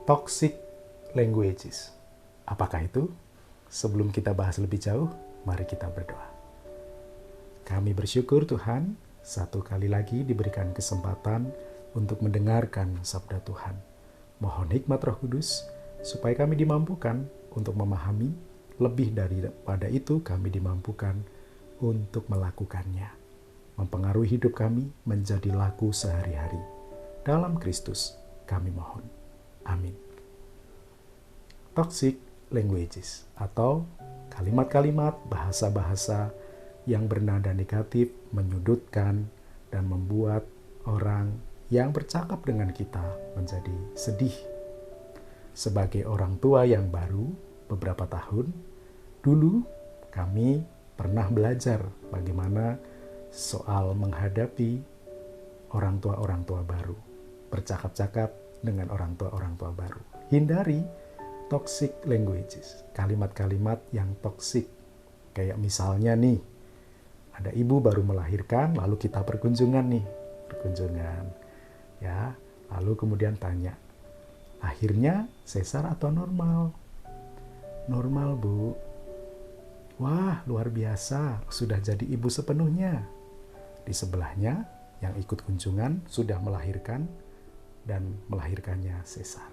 Toxic languages. Apakah itu? Sebelum kita bahas lebih jauh, mari kita berdoa. Kami bersyukur Tuhan, satu kali lagi diberikan kesempatan untuk mendengarkan sabda Tuhan. Mohon hikmat Roh Kudus, supaya kami dimampukan untuk memahami, lebih daripada itu kami dimampukan untuk melakukannya. Mempengaruhi hidup kami menjadi laku sehari-hari. Dalam Kristus kami mohon. Amin. Toxic languages atau kalimat-kalimat bahasa-bahasa yang bernada negatif, menyudutkan, dan membuat orang yang bercakap dengan kita menjadi sedih. Sebagai orang tua yang baru beberapa tahun, dulu kami pernah belajar bagaimana soal menghadapi orang tua baru, bercakap-cakap dengan orang tua baru. Hindari toxic languages, kalimat-kalimat yang toxic. Kayak misalnya nih, ada ibu baru melahirkan, lalu kita berkunjungan. Ya, lalu kemudian tanya, lahirnya sesar atau normal? Normal, Bu. Wah, luar biasa, sudah jadi ibu sepenuhnya. Di sebelahnya, yang ikut kunjungan sudah melahirkan dan melahirkannya sesar.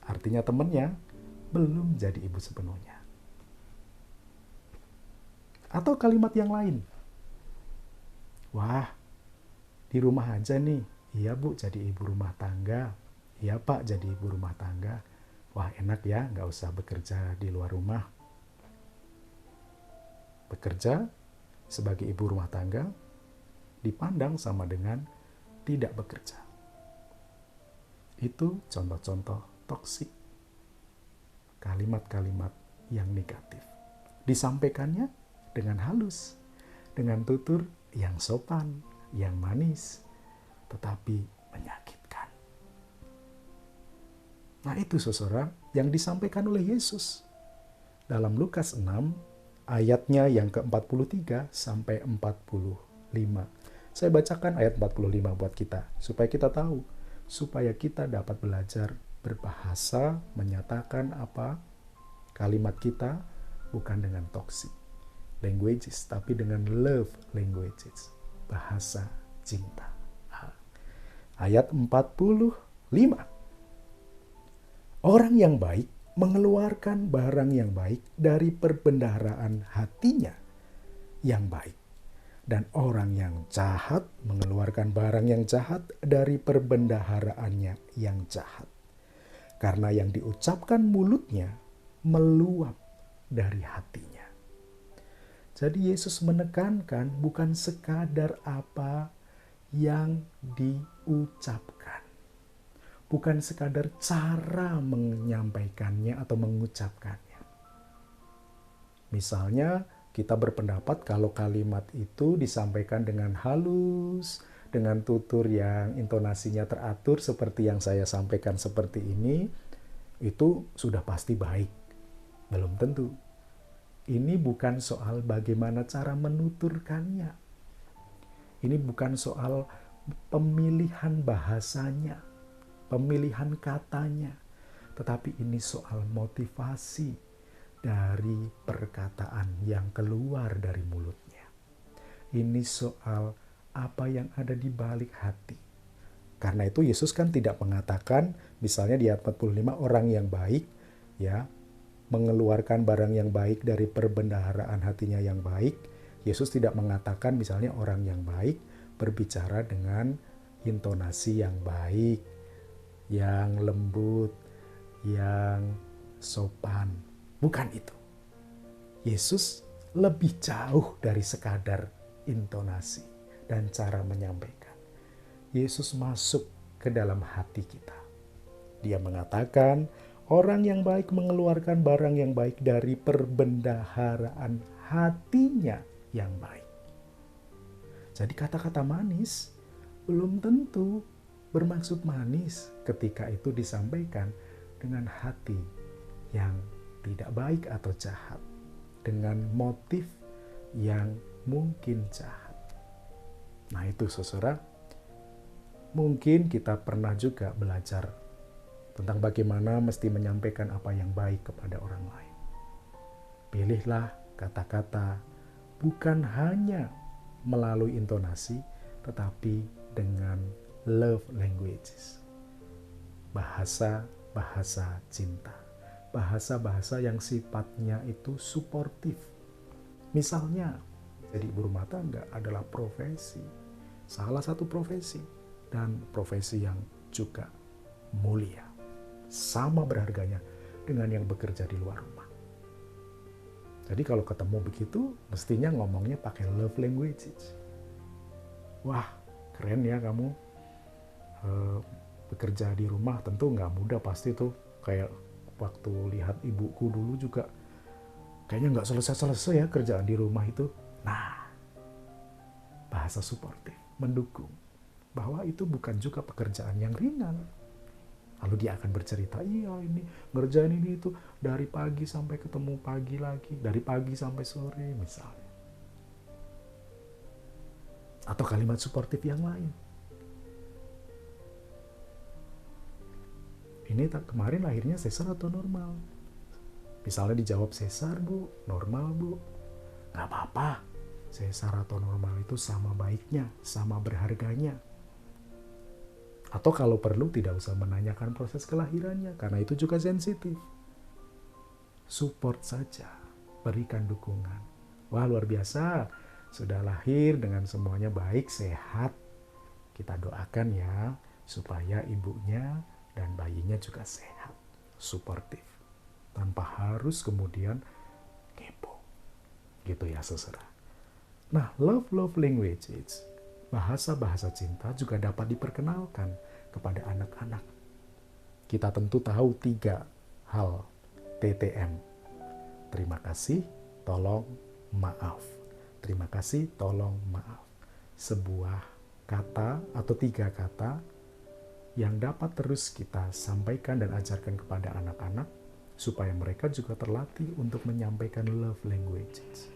Artinya temannya belum jadi ibu sepenuhnya. Atau kalimat yang lain. Wah, di rumah aja nih. Iya Bu, jadi ibu rumah tangga. Iya Pak, jadi ibu rumah tangga. Wah enak ya, nggak usah bekerja di luar rumah. Bekerja sebagai ibu rumah tangga dipandang sama dengan tidak bekerja. Itu contoh-contoh toksik. Kalimat-kalimat yang negatif. Disampaikannya dengan halus, dengan tutur yang sopan, yang manis, tetapi menyakitkan. Nah itu saudara yang disampaikan oleh Yesus. Dalam Lukas 6, ayatnya yang ke-43 sampai 45. Saya bacakan ayat 45 buat kita, supaya kita tahu, supaya kita dapat belajar berbahasa, menyatakan apa kalimat kita bukan dengan toxic languages, tapi dengan love languages, bahasa cinta. Ayat 45. Orang yang baik mengeluarkan barang yang baik dari perbendaharaan hatinya yang baik. Dan orang yang jahat mengeluarkan barang yang jahat dari perbendaharaannya yang jahat. Karena yang diucapkan mulutnya meluap dari hatinya. Jadi Yesus menekankan bukan sekadar apa yang diucapkan. Bukan sekadar cara menyampaikannya atau mengucapkannya. Misalnya, kita berpendapat kalau kalimat itu disampaikan dengan halus, dengan tutur yang intonasinya teratur seperti yang saya sampaikan seperti ini, itu sudah pasti baik. Belum tentu. Ini bukan soal bagaimana cara menuturkannya. Ini bukan soal pemilihan bahasanya, pemilihan katanya, tetapi ini soal motivasi dari perkataan yang keluar dari mulutnya. Ini soal apa yang ada di balik hati. Karena itu Yesus kan tidak mengatakan, misalnya di ayat 45, orang yang baik ya mengeluarkan barang yang baik dari perbendaharaan hatinya yang baik. Yesus tidak mengatakan misalnya orang yang baik berbicara dengan intonasi yang baik, yang lembut, yang sopan. Bukan itu. Yesus lebih jauh dari sekadar intonasi dan cara menyampaikan. Yesus masuk ke dalam hati kita. Dia mengatakan, orang yang baik mengeluarkan barang yang baik dari perbendaharaan hatinya yang baik. Jadi kata-kata manis belum tentu bermaksud manis ketika itu disampaikan dengan hati yang tidak baik atau jahat, dengan motif yang mungkin jahat. Nah itu saudara, mungkin kita pernah juga belajar tentang bagaimana mesti menyampaikan apa yang baik kepada orang lain. Pilihlah kata-kata bukan hanya melalui intonasi, tetapi dengan love languages. Bahasa-bahasa cinta. Bahasa-bahasa yang sifatnya itu suportif. Misalnya, jadi ibu rumah tangga adalah profesi. Salah satu profesi. Dan profesi yang juga mulia. Sama berharganya dengan yang bekerja di luar rumah. Jadi kalau ketemu begitu, mestinya ngomongnya pakai love languages. Wah, keren ya kamu bekerja di rumah, tentu nggak mudah pasti tuh. Kayak waktu lihat ibuku dulu juga, kayaknya nggak selesai-selesai ya kerjaan di rumah itu. Nah, bahasa suportif, mendukung. Bahwa itu bukan juga pekerjaan yang ringan. Lalu dia akan bercerita, iya ini ngerjain ini itu dari pagi sampai ketemu pagi lagi, dari pagi sampai sore misalnya. Atau kalimat suportif yang lain. Ini kemarin lahirnya sesar atau normal? Misalnya dijawab sesar bu, normal bu. Gak apa-apa, sesar atau normal itu sama baiknya, sama berharganya. Atau kalau perlu tidak usah menanyakan proses kelahirannya, karena itu juga sensitif. Support saja, berikan dukungan. Wah luar biasa, sudah lahir dengan semuanya baik, sehat. Kita doakan ya, supaya ibunya dan bayinya juga sehat, suportif. Tanpa harus kemudian kepo. Gitu ya saudara. Nah, love languages, bahasa-bahasa cinta juga dapat diperkenalkan kepada anak-anak. Kita tentu tahu 3 hal TTM. Terima kasih, tolong, maaf. Terima kasih, tolong, maaf. Sebuah kata atau 3 kata yang dapat terus kita sampaikan dan ajarkan kepada anak-anak supaya mereka juga terlatih untuk menyampaikan love languages.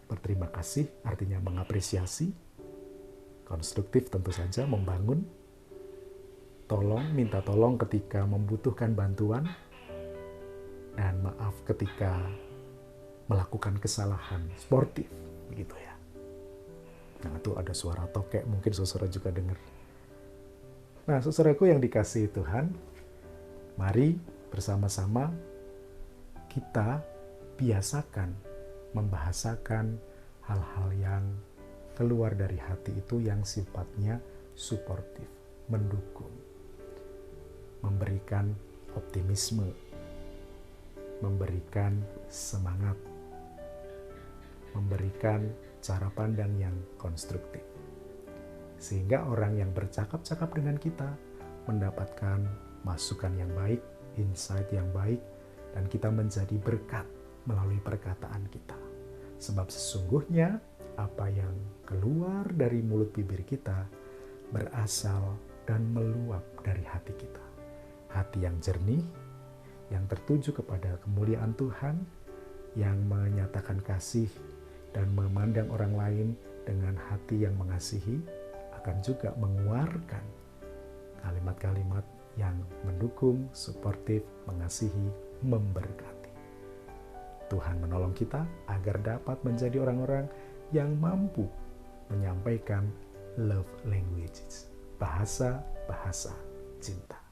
Berterima kasih artinya mengapresiasi. Konstruktif tentu saja, membangun. Tolong, minta tolong ketika membutuhkan bantuan. Dan maaf ketika melakukan kesalahan, sportif, begitu ya. Nah itu ada suara tokek, mungkin saudara juga dengar. Nah saudaraku yang dikasihi Tuhan, mari bersama-sama kita biasakan membahasakan hal-hal yang keluar dari hati itu yang sifatnya suportif, mendukung, memberikan optimisme, memberikan semangat, memberikan cara pandang yang konstruktif. Sehingga orang yang bercakap-cakap dengan kita mendapatkan masukan yang baik, insight yang baik, dan kita menjadi berkat melalui perkataan kita. Sebab sesungguhnya apa yang keluar dari mulut bibir kita berasal dan meluap dari hati kita. Hati yang jernih, yang tertuju kepada kemuliaan Tuhan, yang menyatakan kasih dan memandang orang lain dengan hati yang mengasihi, akan juga mengeluarkan kalimat-kalimat yang mendukung, suportif, mengasihi, memberkati. Tuhan menolong kita agar dapat menjadi orang-orang yang mampu menyampaikan love languages, bahasa-bahasa cinta.